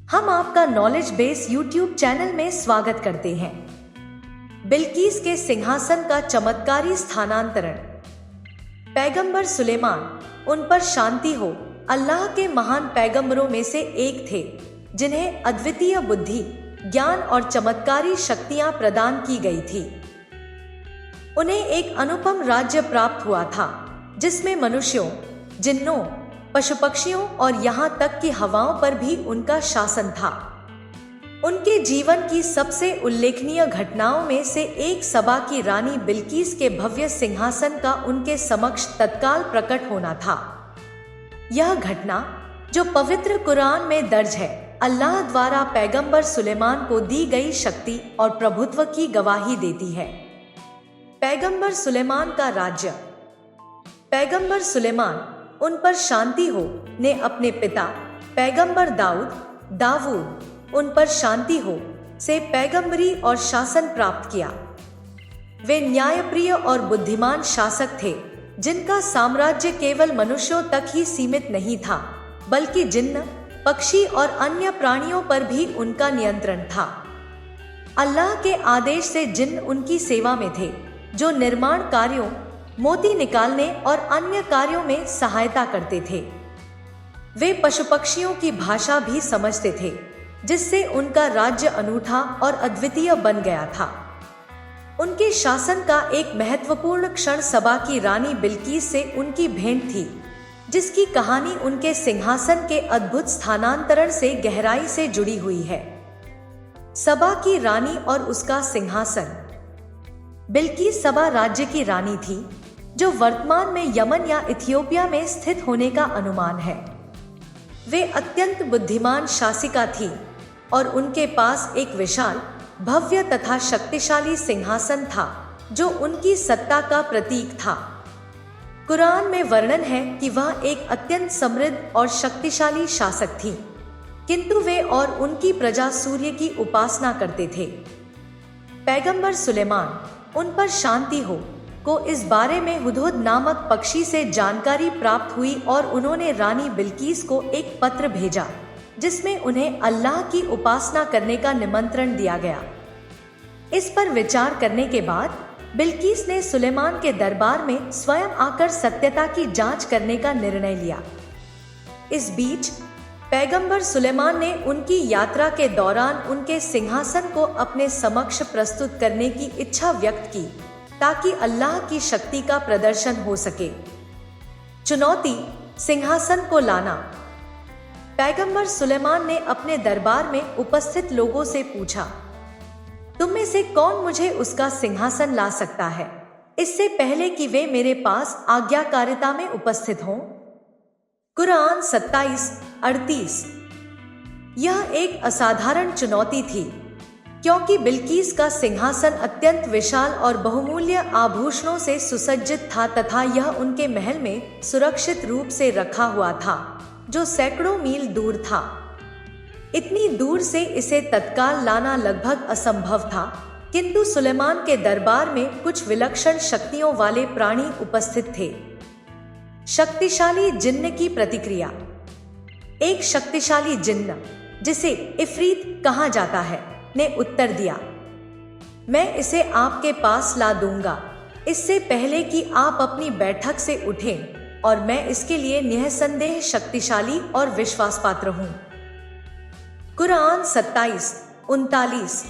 हम आपका knowledge base YouTube channel में स्वागत करते हैं। बिल्कीस के सिंहासन का चमत्कारी स्थानांतरण। पैगंबर सुलेमान, उन पर शांति हो, अल्लाह के महान पैगंबरों में से एक थे, जिन्हें अद्वितीय बुद्धि, ज्ञान और चमत्कारी शक्तियां प्रदान की गई थी। उन्हें एक अनुपम राज्य प्राप्त हुआ था, जिसमें मनुष्यों, जिन्नों, पशु पक्षियों और यहाँ तक कि हवाओं पर भी उनका शासन था। उनके जीवन की सबसे उल्लेखनीय घटनाओं में से एक सबा की रानी बिल्कीस के भव्य सिंहासन का उनके समक्ष तत्काल प्रकट होना था। यह घटना, जो पवित्र कुरान में दर्ज है, अल्लाह द्वारा पैगंबर सुलेमान को दी गई शक्ति और प्रभुत्व की गवाही देती है। पैगंबर सुलेमान का राज्य। पैगंबर सुलेमान, उन पर शांति हो, ने अपने पिता पैगंबर दाऊद, उन पर शांति हो, से पैगंबरी और शासन प्राप्त किया। वे न्यायप्रिय और बुद्धिमान शासक थे, जिनका साम्राज्य केवल मनुष्यों तक ही सीमित नहीं था, बल्कि जिन्न, पक्षी और अन्य प्राणियों पर भी उनका नियंत्रण था। अल्लाह के आदेश से जिन्न उनकी सेवा में थे, जो निर्माण कार्यों, मोती निकालने और अन्य कार्यों में सहायता करते थे। वे पशु पक्षियों की भाषा भी समझते थे, जिससे उनका राज्य अनूठा और अद्वितीय बन गया था। उनके शासन का एक महत्वपूर्ण क्षण सबा की रानी बिल्कीस से उनकी भेंट थी, जिसकी कहानी उनके सिंहासन के अद्भुत स्थानांतरण से गहराई से जुड़ी हुई है। सबा की रानी और उसका सिंहासन। बिल्कीस सबा राज्य की रानी थी, जो वर्तमान में यमन या इथियोपिया में स्थित होने का अनुमान है। वे अत्यंत बुद्धिमान शासिका थी और उनके पास एक विशाल, भव्य तथा शक्तिशाली सिंहासन था, जो उनकी सत्ता का प्रतीक था। कुरान में वर्णन है कि वह एक अत्यंत समृद्ध और शक्तिशाली शासक थी, किंतु वे और उनकी प्रजा सूर्य की उपासना करते थे। पैगंबर सुलेमान, उन पर शांति हो, को इस बारे में हुदहुद नामक पक्षी से जानकारी प्राप्त हुई और उन्होंने रानी बिल्कीस को एक पत्र भेजा, जिसमें उन्हें अल्लाह की उपासना करने का निमंत्रण दिया गया। इस पर विचार करने के बाद बिल्कीस ने सुलेमान के दरबार में स्वयं आकर सत्यता की जांच करने का निर्णय लिया। इस बीच पैगंबर सुलेमान ने उनकी यात्रा के दौरान उनके सिंहासन को अपने समक्ष प्रस्तुत करने की इच्छा व्यक्त की, ताकि अल्लाह की शक्ति का प्रदर्शन हो सके। चुनौती, सिंहासन को लाना। पैगंबर सुलेमान ने अपने दरबार में उपस्थित लोगों से पूछा, तुम में से कौन मुझे उसका सिंहासन ला सकता है, इससे पहले कि वे मेरे पास आज्ञाकारिता में उपस्थित हों? कुरान 27:38। यह एक असाधारण चुनौती थी, क्योंकि बिल्कीस का सिंहासन अत्यंत विशाल और बहुमूल्य आभूषणों से सुसज्जित था तथा यह उनके महल में सुरक्षित रूप से रखा हुआ था, जो सैकड़ों मील दूर था। इतनी दूर से इसे तत्काल लाना लगभग असंभव था, किंतु सुलेमान के दरबार में कुछ विलक्षण शक्तियों वाले प्राणी उपस्थित थे। शक्तिशाली जिन्न की प्रतिक्रिया। एक शक्तिशाली जिन्न, जिसे इफरीत कहा जाता है, ने उत्तर दिया, मैं इसे आपके पास ला दूंगा, इससे पहले कि आप अपनी बैठक से उठें, और मैं इसके लिए निःसंदेह शक्तिशाली और विश्वासपात्र हूं। कुरान 27:39।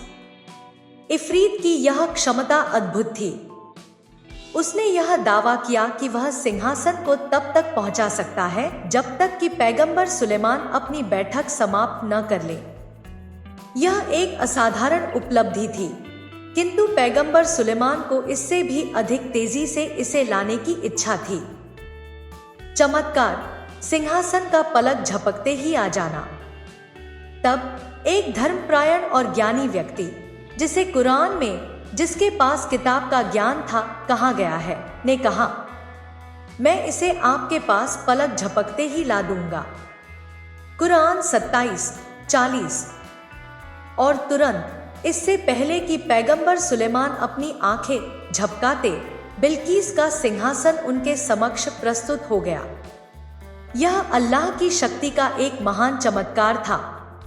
इफरीत की यह क्षमता अद्भुत थी। उसने यह दावा किया कि वह सिंहासन को तब तक पहुंचा सकता है जब तक कि पैगंबर सुलेमान अपनी बैठक समाप्त न कर ले। यह एक असाधारण उपलब्धि थी, किंतु पैगंबर सुलेमान को इससे भी अधिक तेजी से इसे लाने की इच्छा थी। चमत्कार, सिंहासन का पलक झपकते ही आ जाना। तब एक धर्मपरायण और ज्ञानी व्यक्ति, जिसे कुरान में जिसके पास किताब का ज्ञान था कहा गया है, ने कहा, मैं इसे आपके पास पलक झपकते ही ला दूंगा। कुरान 27:40। और तुरंत, इससे पहले कि पैगंबर सुलेमान अपनी आंखें झपकाते, बिल्कीस का सिंहासन उनके समक्ष प्रस्तुत हो गया। यह अल्लाह की शक्ति का एक महान चमत्कार था,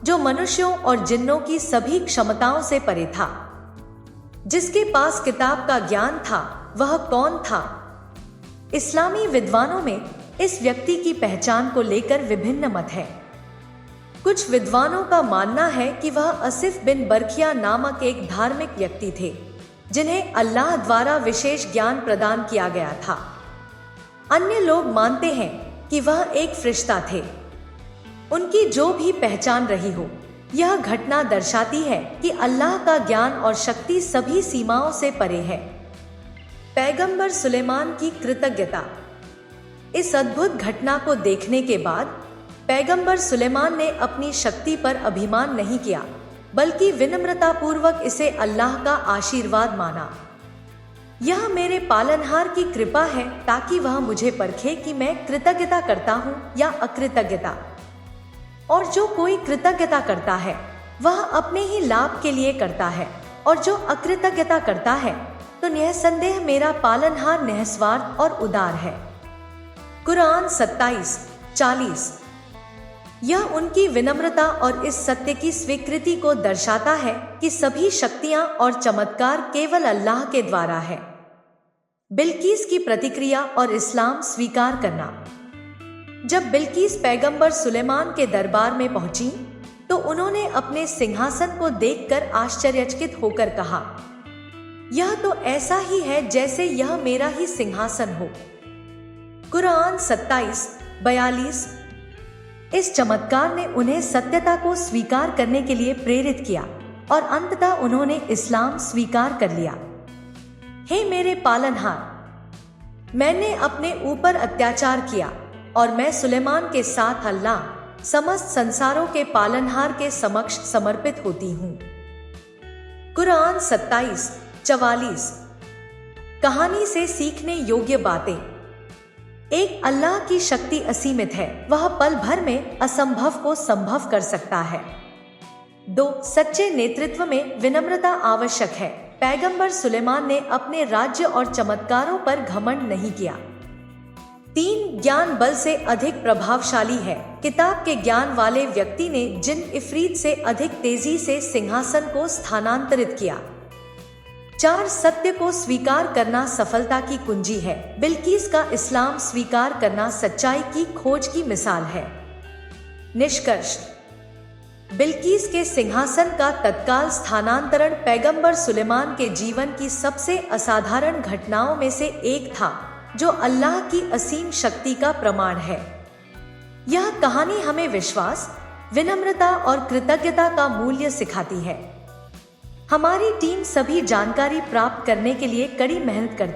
जो मनुष्यों और जिन्नों की सभी क्षमताओं से परे था। जिसके पास किताब का ज्ञान था, वह कौन था? इस्लामी विद्वानों में इस व्यक्ति की पहचान को लेकर विभिन्न मत हैं। कुछ विद्वानों का मानना है कि वह आसिफ बिन बरखिया नामक एक धार्मिक व्यक्ति थे, जिन्हें अल्लाह द्वारा विशेष ज्ञान प्रदान किया गया था। अन्य लोग मानते हैं कि वह एक फरिश्ता थे। उनकी जो भी पहचान रही हो, यह घटना दर्शाती है कि अल्लाह का ज्ञान और शक्ति सभी सीमाओं से परे है। पैगंबर सुलेमान की कृतज्ञता। इस अद्भुत घटना को देखने के बाद पैगंबर सुलेमान ने अपनी शक्ति पर अभिमान नहीं किया, बल्कि विनम्रतापूर्वक इसे अल्लाह का आशीर्वाद माना। यह मेरे पालनहार की कृपा है ताकि वह मुझे परखे कि मैं कृतज्ञता करता हूँ या अकृतज्ञता। और जो कोई कृतज्ञता करता है वह अपने ही लाभ के लिए करता है, और जो अकृतज्ञता करता है तो निःसंदेह मेरा पालनहार निस्वार्थ और उदार है। कुरान 27:40। यह उनकी विनम्रता और इस सत्य की स्वीकृति को दर्शाता है कि सभी शक्तियां और चमत्कार केवल अल्लाह के द्वारा है। बिल्कीस की प्रतिक्रिया और इस्लाम स्वीकार करना। जब बिल्कीस पैगंबर सुलेमान के दरबार में पहुंची तो उन्होंने अपने सिंहासन को देखकर आश्चर्यचकित होकर कहा, यह तो ऐसा ही है जैसे यह मेरा ही सिंहासन हो। कुरान 27:42। इस चमत्कार ने उन्हें सत्यता को स्वीकार करने के लिए प्रेरित किया और अंततः उन्होंने इस्लाम स्वीकार कर लिया। हे मेरे पालनहार, मैंने अपने ऊपर अत्याचार किया और मैं सुलेमान के साथ अल्लाह समस्त संसारों के पालनहार के समक्ष समर्पित होती हूँ। कुरान 27:44। कहानी से सीखने योग्य बातें। एक, अल्लाह की शक्ति असीमित है, वह पल भर में असंभव को संभव कर सकता है। 2, सच्चे नेतृत्व में विनम्रता आवश्यक है। पैगंबर सुलेमान ने अपने राज्य और चमत्कारों पर घमंड नहीं किया। 3, ज्ञान बल से अधिक प्रभावशाली है। किताब के ज्ञान वाले व्यक्ति ने जिन इफरीत से अधिक तेजी से सिंहासन को स्थानांतरित किया। 4, सत्य को स्वीकार करना सफलता की कुंजी है। बिल्कीस का इस्लाम स्वीकार करना सच्चाई की खोज की मिसाल है। निष्कर्ष। बिल्कीस के सिंहासन का तत्काल स्थानांतरण पैगंबर सुलेमान के जीवन की सबसे असाधारण घटनाओं में से एक था, जो अल्लाह की असीम शक्ति का प्रमाण है। यह कहानी हमें विश्वास, विनम्रता और कृतज्ञता का मूल्य सिखाती है। हमारी टीम सभी जानकारी प्राप्त करने के लिए कड़ी मेहनत करती है।